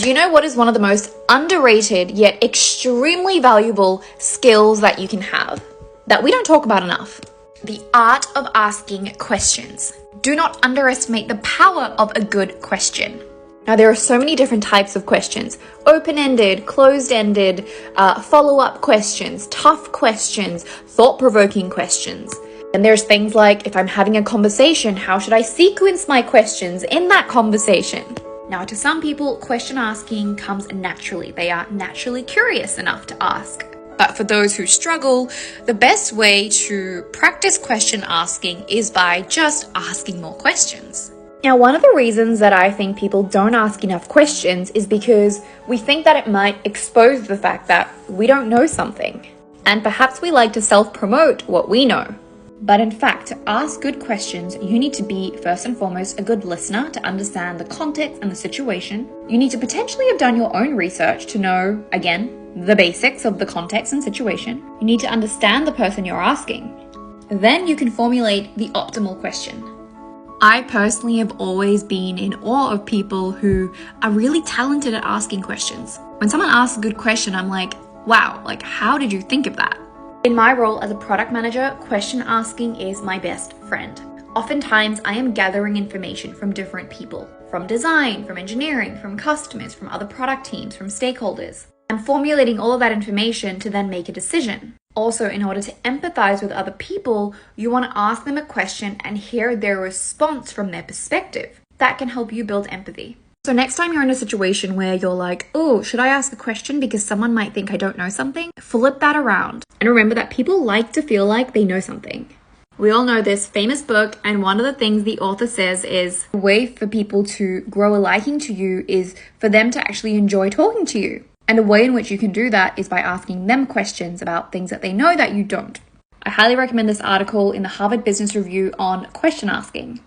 Do you know what is one of the most underrated yet extremely valuable skills that you can have that we don't talk about enough? The art of asking questions. Do not underestimate the power of a good question. Now, there are so many different types of questions: open-ended, closed-ended, follow-up questions, tough questions, thought-provoking questions. And there's things like, if I'm having a conversation, how should I sequence my questions in that conversation? Now, to some people, question asking comes naturally. They are naturally curious enough to ask. But for those who struggle, the best way to practice question asking is by just asking more questions. Now, one of the reasons that I think people don't ask enough questions is because we think that it might expose the fact that we don't know something. And perhaps we like to self-promote what we know. But in fact, to ask good questions, you need to be, first and foremost, a good listener to understand the context and the situation. You need to potentially have done your own research to know, again, the basics of the context and situation. You need to understand the person you're asking. Then you can formulate the optimal question. I personally have always been in awe of people who are really talented at asking questions. When someone asks a good question, I'm like, wow, how did you think of that? In my role as a product manager, question asking is my best friend. Oftentimes, I am gathering information from different people, from design, from engineering, from customers, from other product teams, from stakeholders. I'm formulating all of that information to then make a decision. Also, in order to empathize with other people, you want to ask them a question and hear their response from their perspective. That can help you build empathy. So next time you're in a situation where you're like, oh, should I ask a question because someone might think I don't know something? Flip that around. And remember that people like to feel like they know something. We all know this famous book, and one of the things the author says is the way for people to grow a liking to you is for them to actually enjoy talking to you. And a way in which you can do that is by asking them questions about things that they know that you don't. I highly recommend this article in the Harvard Business Review on question asking.